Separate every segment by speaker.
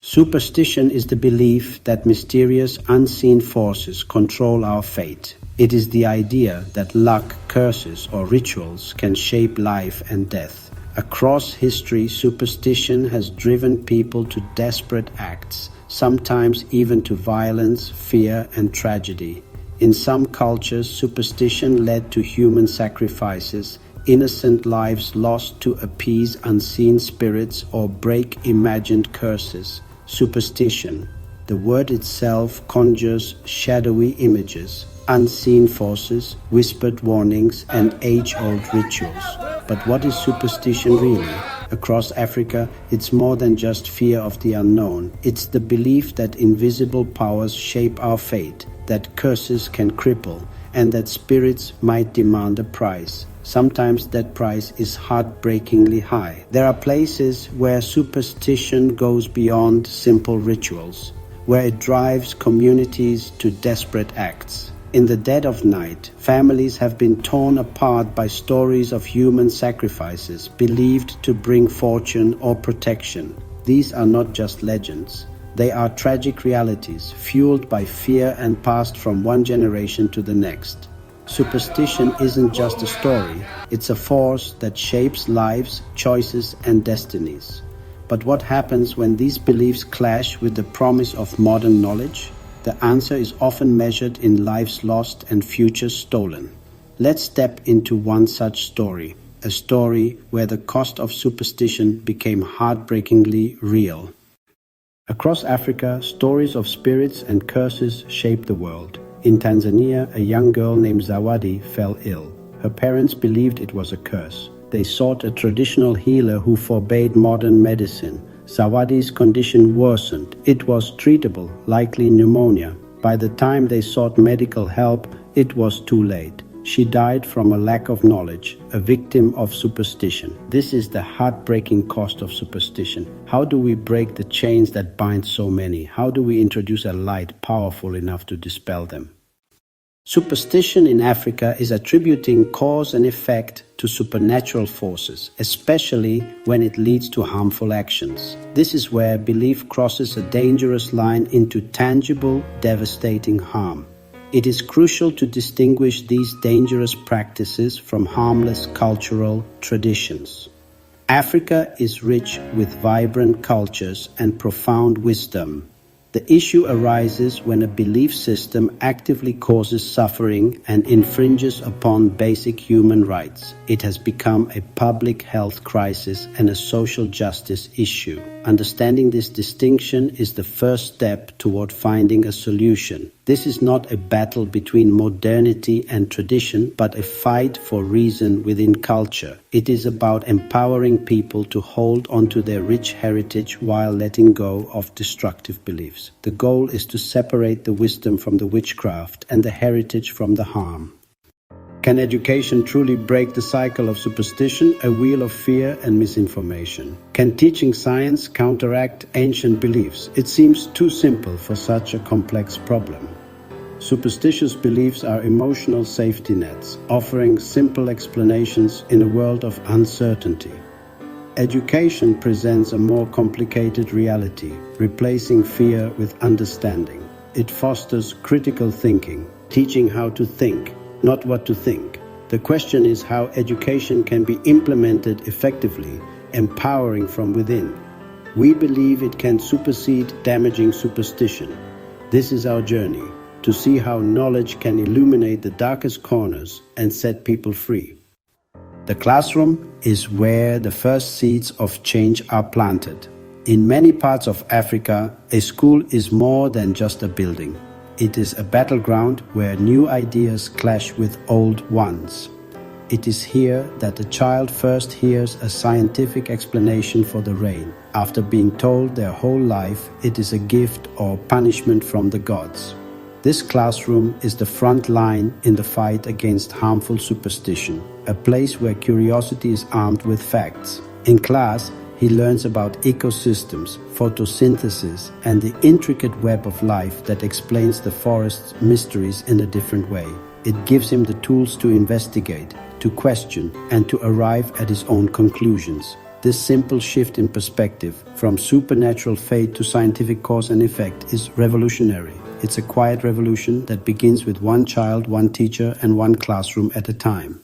Speaker 1: Superstition is the belief that mysterious, unseen forces control our fate. It is the idea that luck, curses, or rituals can shape life and death. Across history, superstition has driven people to desperate acts, sometimes even to violence, fear, and tragedy. In some cultures, superstition led to human sacrifices, innocent lives lost to appease unseen spirits or break imagined curses. Superstition. The word itself conjures shadowy images, unseen forces, whispered warnings, and age-old rituals. But what is superstition really? Across Africa, it's more than just fear of the unknown. It's the belief that invisible powers shape our fate, that curses can cripple, and that spirits might demand a price. Sometimes that price is heartbreakingly high. There are places where superstition goes beyond simple rituals, where it drives communities to desperate acts. In the dead of night, families have been torn apart by stories of human sacrifices believed to bring fortune or protection. These are not just legends. They are tragic realities, fueled by fear and passed from one generation to the next. Superstition isn't just a story, it's a force that shapes lives, choices, and destinies. But what happens when these beliefs clash with the promise of modern knowledge? The answer is often measured in lives lost and futures stolen. Let's step into one such story, a story where the cost of superstition became heartbreakingly real. Across Africa, stories of spirits and curses shape the world. In Tanzania, a young girl named Zawadi fell ill. Her parents believed it was a curse. They sought a traditional healer who forbade modern medicine. Zawadi's condition worsened. It was treatable, likely pneumonia. By the time they sought medical help, it was too late. She died from a lack of knowledge, a victim of superstition. This is the heartbreaking cost of superstition. How do we break the chains that bind so many? How do we introduce a light powerful enough to dispel them? Superstition in Africa is attributing cause and effect to supernatural forces, especially when it leads to harmful actions. This is where belief crosses a dangerous line into tangible, devastating harm. It is crucial to distinguish these dangerous practices from harmless cultural traditions. Africa is rich with vibrant cultures and profound wisdom. The issue arises when a belief system actively causes suffering and infringes upon basic human rights. It has become a public health crisis and a social justice issue. Understanding this distinction is the first step toward finding a solution. This is not a battle between modernity and tradition, but a fight for reason within culture. It is about empowering people to hold onto their rich heritage while letting go of destructive beliefs. The goal is to separate the wisdom from the witchcraft and the heritage from the harm. Can education truly break the cycle of superstition, a wheel of fear and misinformation? Can teaching science counteract ancient beliefs? It seems too simple for such a complex problem. Superstitious beliefs are emotional safety nets, offering simple explanations in a world of uncertainty. Education presents a more complicated reality, replacing fear with understanding. It fosters critical thinking, teaching how to think, not what to think. The question is how education can be implemented effectively, empowering from within. We believe it can supersede damaging superstition. This is our journey, to see how knowledge can illuminate the darkest corners and set people free. The classroom is where the first seeds of change are planted. In many parts of Africa, a school is more than just a building. It is a battleground where new ideas clash with old ones. It is here that a child first hears a scientific explanation for the rain. After being told their whole life it is a gift or punishment from the gods. This classroom is the front line in the fight against harmful superstition, a place where curiosity is armed with facts. In class, he learns about ecosystems, photosynthesis, and the intricate web of life that explains the forest's mysteries in a different way. It gives him the tools to investigate, to question, and to arrive at his own conclusions. This simple shift in perspective from supernatural fate to scientific cause and effect is revolutionary. It's a quiet revolution that begins with one child, one teacher, and one classroom at a time.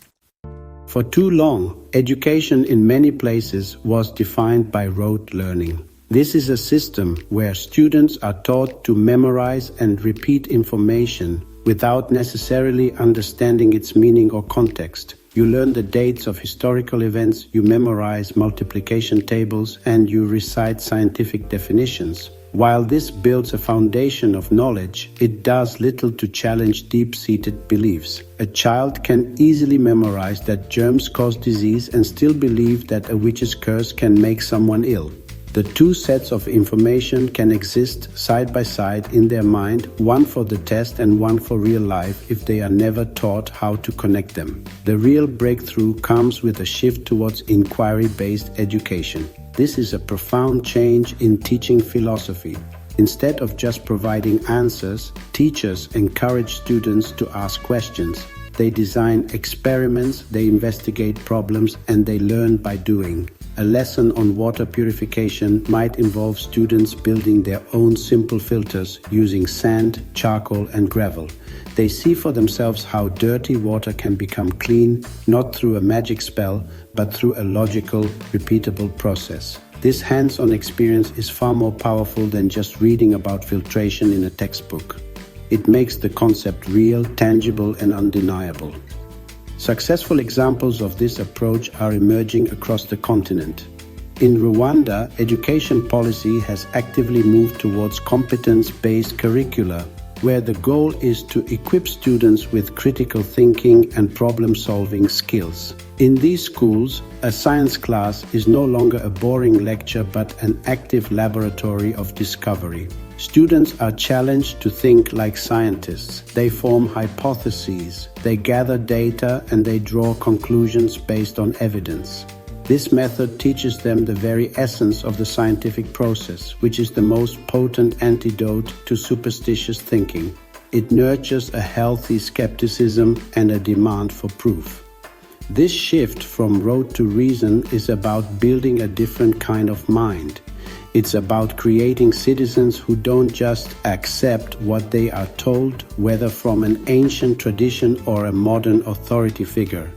Speaker 1: For too long, education in many places was defined by rote learning. This is a system where students are taught to memorize and repeat information without necessarily understanding its meaning or context. You learn the dates of historical events, you memorize multiplication tables, and you recite scientific definitions. While this builds a foundation of knowledge, it does little to challenge deep-seated beliefs. A child can easily memorize that germs cause disease and still believe that a witch's curse can make someone ill. The two sets of information can exist side by side in their mind, one for the test and one for real life, if they are never taught how to connect them. The real breakthrough comes with a shift towards inquiry-based education. This is a profound change in teaching philosophy. Instead of just providing answers, teachers encourage students to ask questions. They design experiments, they investigate problems, and they learn by doing. A lesson on water purification might involve students building their own simple filters using sand, charcoal, and gravel. They see for themselves how dirty water can become clean, not through a magic spell, but through a logical, repeatable process. This hands-on experience is far more powerful than just reading about filtration in a textbook. It makes the concept real, tangible, and undeniable. Successful examples of this approach are emerging across the continent. In Rwanda, education policy has actively moved towards competence-based curricula, where the goal is to equip students with critical thinking and problem-solving skills. In these schools, a science class is no longer a boring lecture but an active laboratory of discovery. Students are challenged to think like scientists. They form hypotheses, they gather data, and they draw conclusions based on evidence. This method teaches them the very essence of the scientific process, which is the most potent antidote to superstitious thinking. It nurtures a healthy skepticism and a demand for proof. This shift from rote to reason is about building a different kind of mind. It's about creating citizens who don't just accept what they are told, whether from an ancient tradition or a modern authority figure.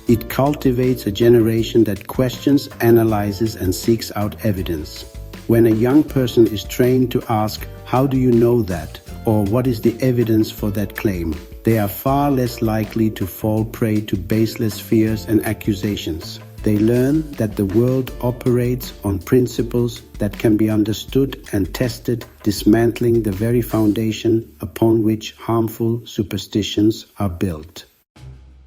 Speaker 1: It cultivates a generation that questions, analyzes, and seeks out evidence. When a young person is trained to ask, "How do you know that?" or "What is the evidence for that claim?" they are far less likely to fall prey to baseless fears and accusations. They learn that the world operates on principles that can be understood and tested, dismantling the very foundation upon which harmful superstitions are built.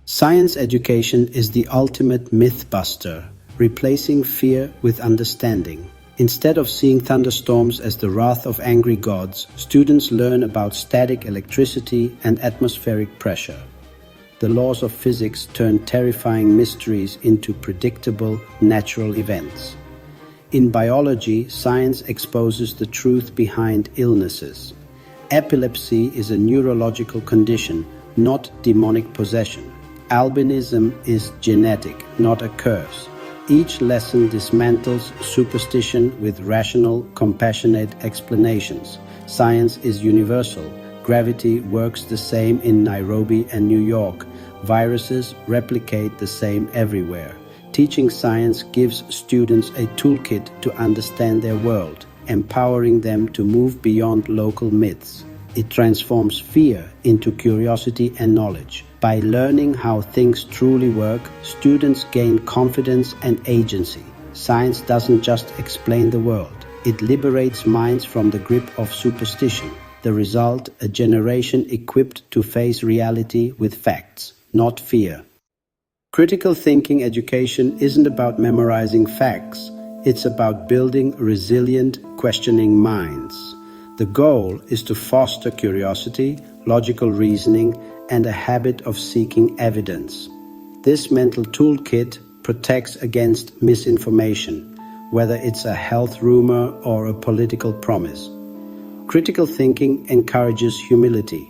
Speaker 1: Science education is the ultimate myth-buster, replacing fear with understanding. Instead of seeing thunderstorms as the wrath of angry gods, students learn about static electricity and atmospheric pressure. The laws of physics turn terrifying mysteries into predictable, natural events. In biology, science exposes the truth behind illnesses. Epilepsy is a neurological condition, not demonic possession. Albinism is genetic, not a curse. Each lesson dismantles superstition with rational, compassionate explanations. Science is universal. Gravity works the same in Nairobi and New York. Viruses replicate the same everywhere. Teaching science gives students a toolkit to understand their world, empowering them to move beyond local myths. It transforms fear into curiosity and knowledge. By learning how things truly work, students gain confidence and agency. Science doesn't just explain the world, it liberates minds from the grip of superstition. The result, a generation equipped to face reality with facts, not fear. Critical thinking education isn't about memorizing facts, it's about building resilient, questioning minds. The goal is to foster curiosity, logical reasoning, and a habit of seeking evidence. This mental toolkit protects against misinformation, whether it's a health rumor or a political promise. Critical thinking encourages humility.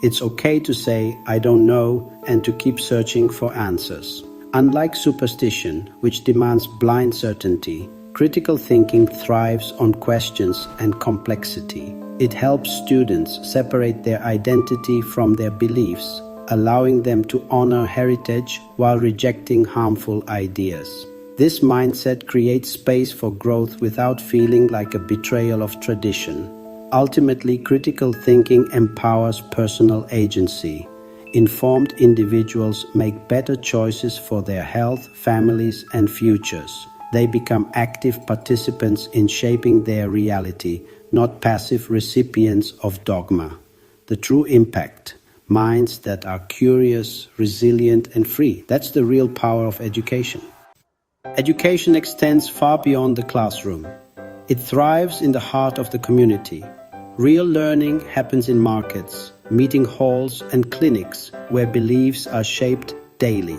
Speaker 1: It's okay to say, "I don't know," and to keep searching for answers. Unlike superstition, which demands blind certainty, critical thinking thrives on questions and complexity. It helps students separate their identity from their beliefs, allowing them to honor heritage while rejecting harmful ideas. This mindset creates space for growth without feeling like a betrayal of tradition. Ultimately, critical thinking empowers personal agency. Informed individuals make better choices for their health, families, and futures. They become active participants in shaping their reality, not passive recipients of dogma. The true impact: minds that are curious, resilient, and free. That's the real power of education. Education extends far beyond the classroom. It thrives in the heart of the community. Real learning happens in markets, meeting halls, and clinics where beliefs are shaped daily.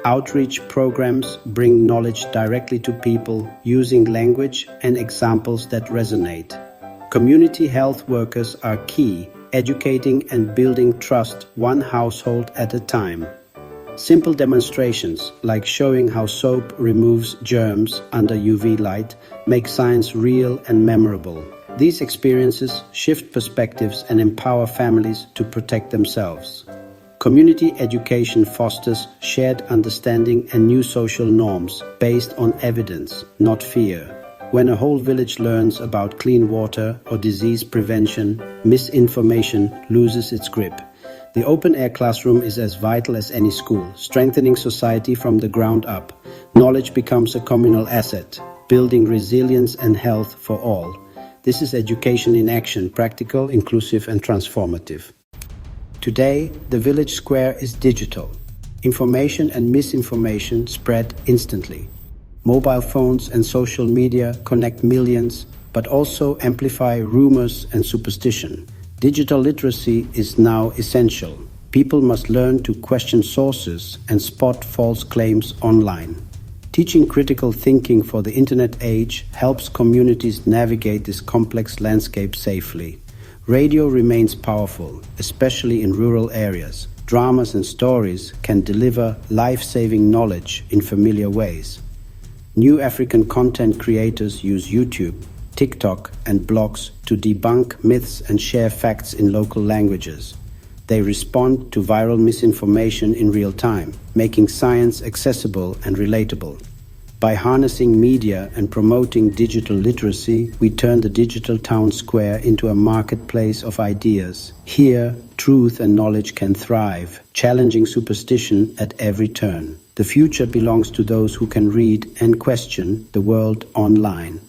Speaker 1: Outreach programs bring knowledge directly to people using language and examples that resonate. Community health workers are key, educating and building trust one household at a time. Simple demonstrations, like showing how soap removes germs under UV light, make science real and memorable. These experiences shift perspectives and empower families to protect themselves. Community education fosters shared understanding and new social norms based on evidence, not fear. When a whole village learns about clean water or disease prevention, misinformation loses its grip. The open-air classroom is as vital as any school, strengthening society from the ground up. Knowledge becomes a communal asset, building resilience and health for all. This is education in action, practical, inclusive, and transformative. Today, the village square is digital. Information and misinformation spread instantly. Mobile phones and social media connect millions, but also amplify rumors and superstition. Digital literacy is now essential. People must learn to question sources and spot false claims online. Teaching critical thinking for the internet age helps communities navigate this complex landscape safely. Radio remains powerful, especially in rural areas. Dramas and stories can deliver life-saving knowledge in familiar ways. New African content creators use YouTube, TikTok, and blogs to debunk myths and share facts in local languages. They respond to viral misinformation in real time, making science accessible and relatable. By harnessing media and promoting digital literacy, we turn the digital town square into a marketplace of ideas. Here, truth and knowledge can thrive, challenging superstition at every turn. The future belongs to those who can read and question the world online.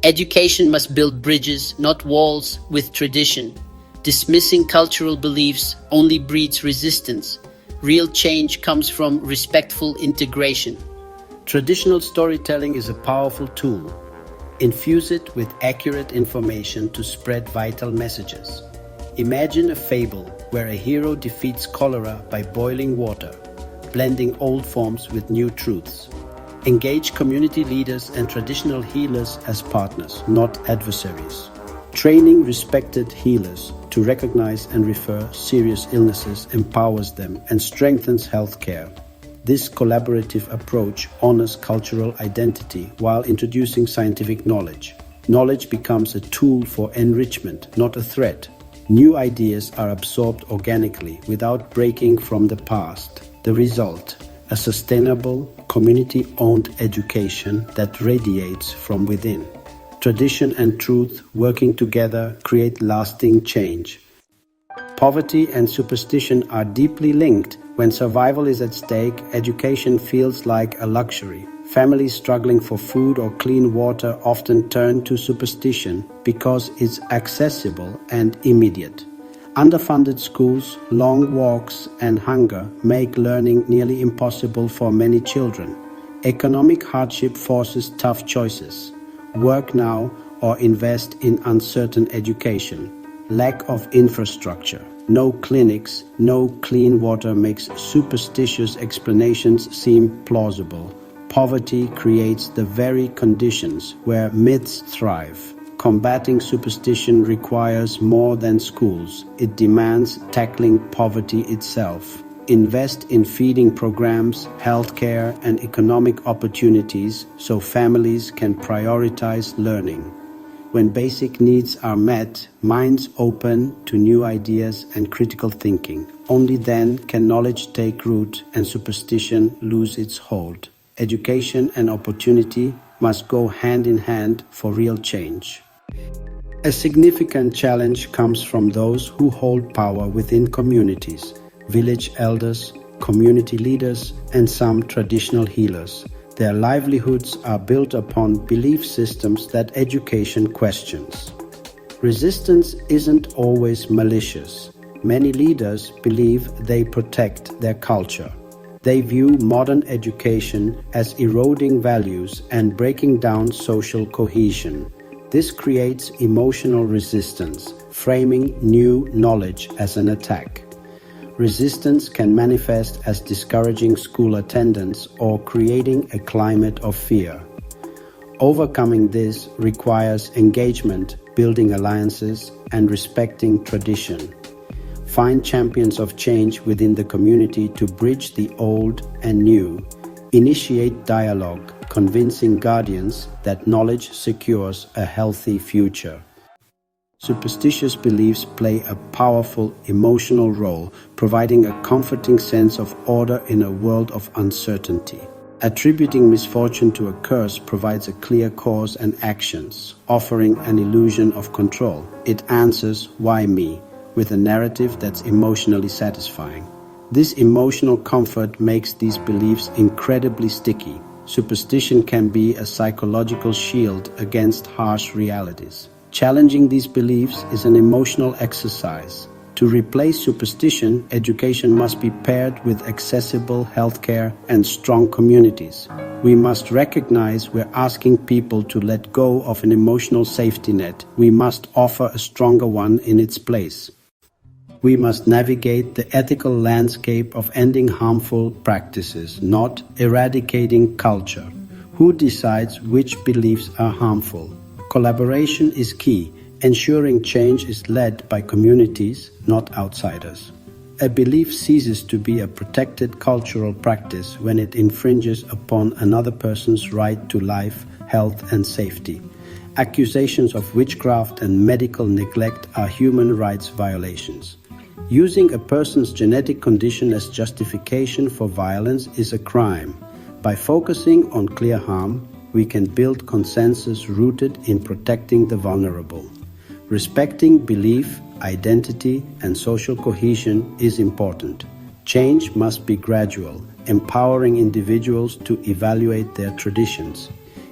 Speaker 2: Education must build bridges, not walls, with tradition. Dismissing cultural beliefs only breeds resistance. Real change comes from respectful integration.
Speaker 1: Traditional storytelling is a powerful tool. Infuse it with accurate information to spread vital messages. Imagine a fable where a hero defeats cholera by boiling water, blending old forms with new truths. Engage community leaders and traditional healers as partners, not adversaries. Training respected healers to recognize and refer serious illnesses empowers them and strengthens healthcare. This collaborative approach honors cultural identity while introducing scientific knowledge. Knowledge becomes a tool for enrichment, not a threat. New ideas are absorbed organically without breaking from the past. The result: a sustainable, community-owned education that radiates from within. Tradition and truth working together create lasting change. Poverty and superstition are deeply linked. When survival is at stake, education feels like a luxury. Families struggling for food or clean water often turn to superstition because it's accessible and immediate. Underfunded schools, long walks, and hunger make learning nearly impossible for many children. Economic hardship forces tough choices. Work now or invest in uncertain education. Lack of infrastructure, no clinics, no clean water makes superstitious explanations seem plausible. Poverty creates the very conditions where myths thrive. Combating superstition requires more than schools. It demands tackling poverty itself. Invest in feeding programs, healthcare, and economic opportunities so families can prioritize learning. When basic needs are met, minds open to new ideas and critical thinking. Only then can knowledge take root and superstition lose its hold. Education and opportunity must go hand in hand for real change. A significant challenge comes from those who hold power within communities. Village elders, community leaders, and some traditional healers. Their livelihoods are built upon belief systems that education questions. Resistance isn't always malicious. Many leaders believe they protect their culture. They view modern education as eroding values and breaking down social cohesion. This creates emotional resistance, framing new knowledge as an attack. Resistance can manifest as discouraging school attendance or creating a climate of fear. Overcoming this requires engagement, building alliances, and respecting tradition. Find champions of change within the community to bridge the old and new. Initiate dialogue, convincing guardians that knowledge secures a healthy future. Superstitious beliefs play a powerful emotional role, providing a comforting sense of order in a world of uncertainty. Attributing misfortune to a curse provides a clear cause and actions, offering an illusion of control. It answers, "Why me?" with a narrative that's emotionally satisfying. This emotional comfort makes these beliefs incredibly sticky. Superstition can be a psychological shield against harsh realities. Challenging these beliefs is an emotional exercise. To replace superstition, education must be paired with accessible healthcare and strong communities. We must recognize we're asking people to let go of an emotional safety net. We must offer a stronger one in its place. We must navigate the ethical landscape of ending harmful practices, not eradicating culture. Who decides which beliefs are harmful? Collaboration is key, ensuring change is led by communities, not outsiders. A belief ceases to be a protected cultural practice when it infringes upon another person's right to life, health, and safety. Accusations of witchcraft and medical neglect are human rights violations. Using a person's genetic condition as justification for violence is a crime. By focusing on clear harm, we can build consensus rooted in protecting the vulnerable. Respecting belief, identity, and social cohesion is important. Change must be gradual, empowering individuals to evaluate their traditions.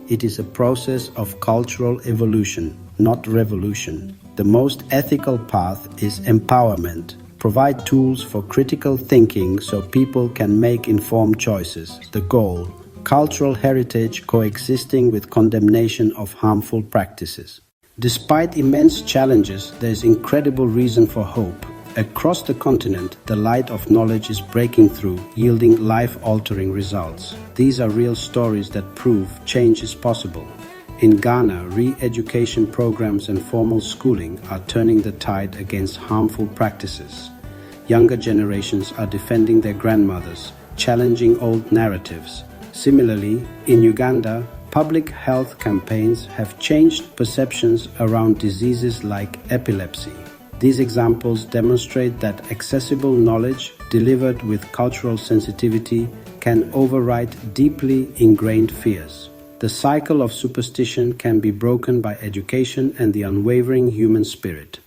Speaker 1: It is a process of cultural evolution, not revolution. The most ethical path is empowerment. Provide tools for critical thinking so people can make informed choices. The goal: cultural heritage coexisting with condemnation of harmful practices. Despite immense challenges, there is incredible reason for hope. Across the continent, the light of knowledge is breaking through, yielding life-altering results. These are real stories that prove change is possible. In Ghana, re-education programs and formal schooling are turning the tide against harmful practices. Younger generations are defending their grandmothers, challenging old narratives. Similarly, in Uganda, public health campaigns have changed perceptions around diseases like epilepsy. These examples demonstrate that accessible knowledge delivered with cultural sensitivity can override deeply ingrained fears. The cycle of superstition can be broken by education and the unwavering human spirit.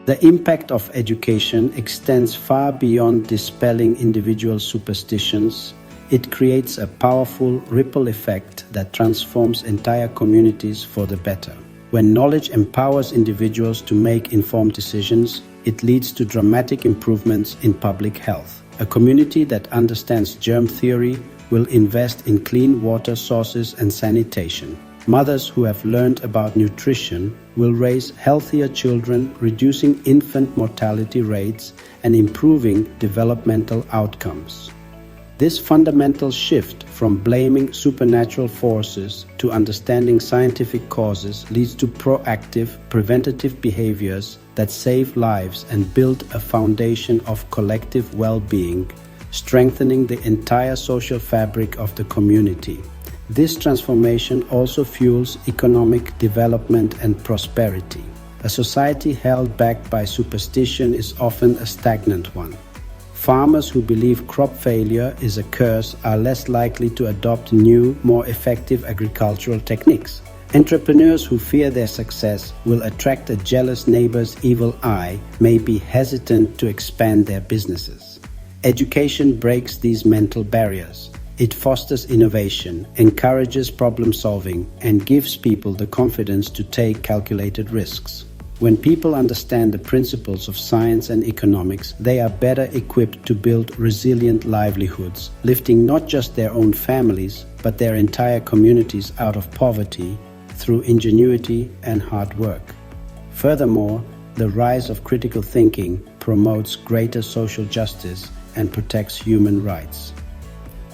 Speaker 1: The impact of education extends far beyond dispelling individual superstitions. It creates a powerful ripple effect that transforms entire communities for the better. When knowledge empowers individuals to make informed decisions, it leads to dramatic improvements in public health. A community that understands germ theory will invest in clean water sources and sanitation. Mothers who have learned about nutrition will raise healthier children, reducing infant mortality rates and improving developmental outcomes. This fundamental shift from blaming supernatural forces to understanding scientific causes leads to proactive, preventative behaviors that save lives and build a foundation of collective well-being, strengthening the entire social fabric of the community. This transformation also fuels economic development and prosperity. A society held back by superstition is often a stagnant one. Farmers who believe crop failure is a curse are less likely to adopt new, more effective agricultural techniques. Entrepreneurs who fear their success will attract a jealous neighbor's evil eye, may be hesitant to expand their businesses. Education breaks these mental barriers. It fosters innovation, encourages problem solving, and gives people the confidence to take calculated risks. When people understand the principles of science and economics, they are better equipped to build resilient livelihoods, lifting not just their own families, but their entire communities out of poverty through ingenuity and hard work. Furthermore, the rise of critical thinking promotes greater social justice and protects human rights.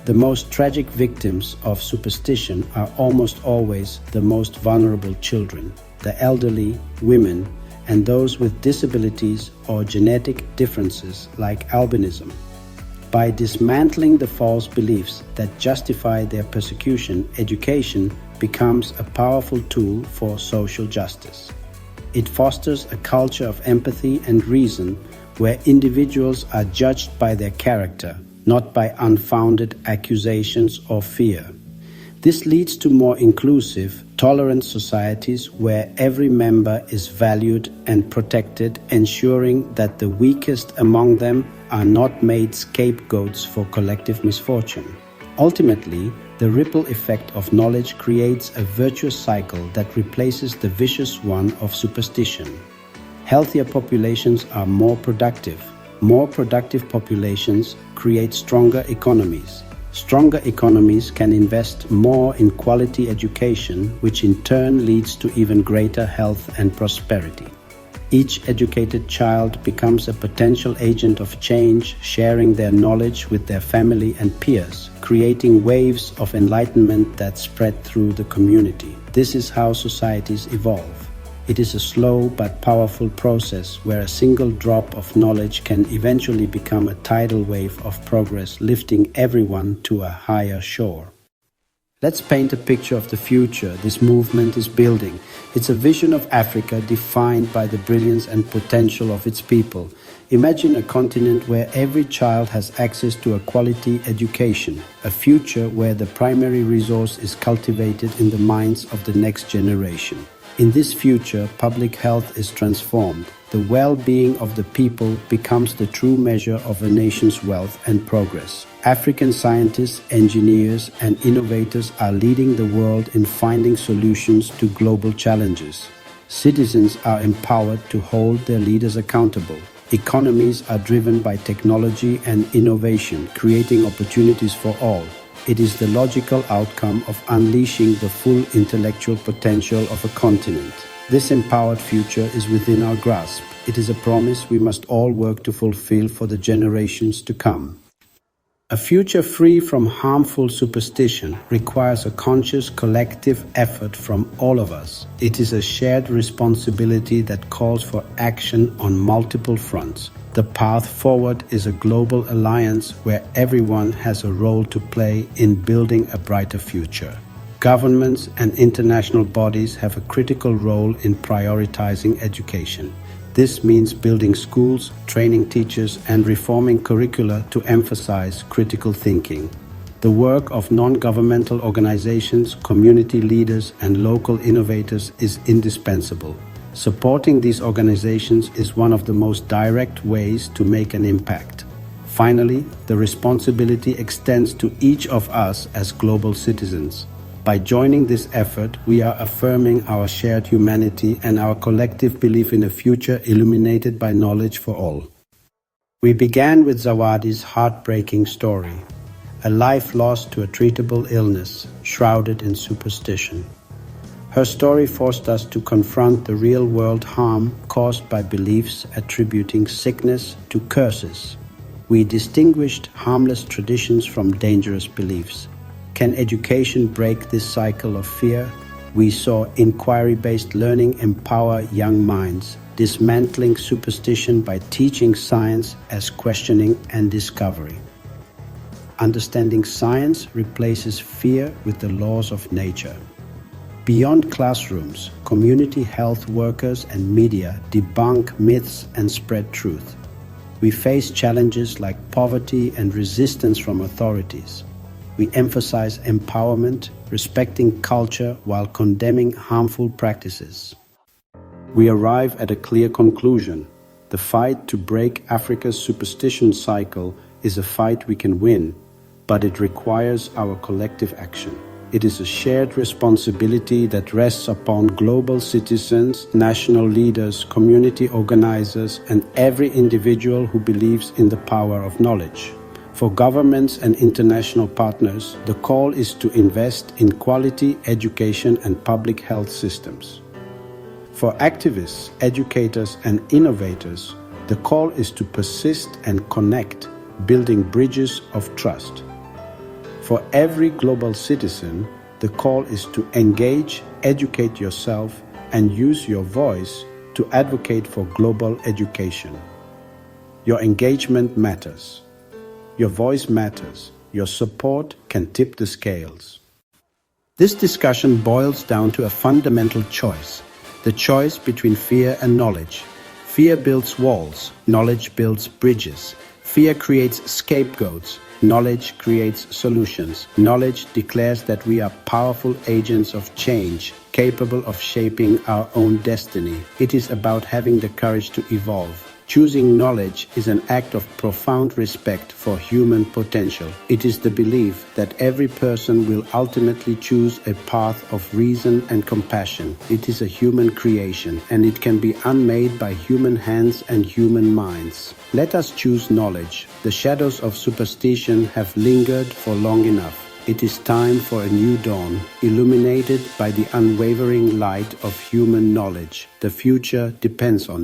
Speaker 1: The most tragic victims of superstition are almost always the most vulnerable children, the elderly, women, and those with disabilities or genetic differences like albinism. By dismantling the false beliefs that justify their persecution, education becomes a powerful tool for social justice. It fosters a culture of empathy and reason where individuals are judged by their character, not by unfounded accusations or fear. This leads to more inclusive, tolerant societies where every member is valued and protected, ensuring that the weakest among them are not made scapegoats for collective misfortune. Ultimately, the ripple effect of knowledge creates a virtuous cycle that replaces the vicious one of superstition. Healthier populations are more productive. More productive populations create stronger economies. Stronger economies can invest more in quality education, which in turn leads to even greater health and prosperity. Each educated child becomes a potential agent of change, sharing their knowledge with their family and peers, creating waves of enlightenment that spread through the community. This is how societies evolve. It is a slow but powerful process where a single drop of knowledge can eventually become a tidal wave of progress, lifting everyone to a higher shore. Let's paint a picture of the future this movement is building. It's a vision of Africa defined by the brilliance and potential of its people. Imagine a continent where every child has access to a quality education, a future where the primary resource is cultivated in the minds of the next generation. In this future, public health is transformed. The well-being of the people becomes the true measure of a nation's wealth and progress. African scientists, engineers, and innovators are leading the world in finding solutions to global challenges. Citizens are empowered to hold their leaders accountable. Economies are driven by technology and innovation, creating opportunities for all. It is the logical outcome of unleashing the full intellectual potential of a continent. This empowered future is within our grasp. It is a promise we must all work to fulfill for the generations to come. A future free from harmful superstition requires a conscious collective effort from all of us. It is a shared responsibility that calls for action on multiple fronts. The path forward is a global alliance where everyone has a role to play in building a brighter future. Governments and international bodies have a critical role in prioritizing education. This means building schools, training teachers, and reforming curricula to emphasize critical thinking. The work of non-governmental organizations, community leaders, and local innovators is indispensable. Supporting these organizations is one of the most direct ways to make an impact. Finally, the responsibility extends to each of us as global citizens. By joining this effort, we are affirming our shared humanity and our collective belief in a future illuminated by knowledge for all. We began with Zawadi's heartbreaking story, a life lost to a treatable illness shrouded in superstition. Her story forced us to confront the real-world harm caused by beliefs attributing sickness to curses. We distinguished harmless traditions from dangerous beliefs. Can education break this cycle of fear? We saw inquiry-based learning empower young minds, dismantling superstition by teaching science as questioning and discovery. Understanding science replaces fear with the laws of nature. Beyond classrooms, community health workers and media debunk myths and spread truth. We face challenges like poverty and resistance from authorities. We emphasize empowerment, respecting culture while condemning harmful practices. We arrive at a clear conclusion. The fight to break Africa's superstition cycle is a fight we can win, but it requires our collective action. It is a shared responsibility that rests upon global citizens, national leaders, community organizers, and every individual who believes in the power of knowledge. For governments and international partners, the call is to invest in quality education and public health systems. For activists, educators, and innovators, the call is to persist and connect, building bridges of trust. For every global citizen, the call is to engage, educate yourself, and use your voice to advocate for global education. Your engagement matters. Your voice matters. Your support can tip the scales. This discussion boils down to a fundamental choice, the choice between fear and knowledge. Fear builds walls, knowledge builds bridges. Fear creates scapegoats, knowledge creates solutions. Knowledge declares that we are powerful agents of change, capable of shaping our own destiny. It is about having the courage to evolve. Choosing knowledge is an act of profound respect for human potential. It is the belief that every person will ultimately choose a path of reason and compassion. It is a human creation, and it can be unmade by human hands and human minds. Let us choose knowledge. The shadows of superstition have lingered for long enough. It is time for a new dawn, illuminated by the unwavering light of human knowledge. The future depends on it.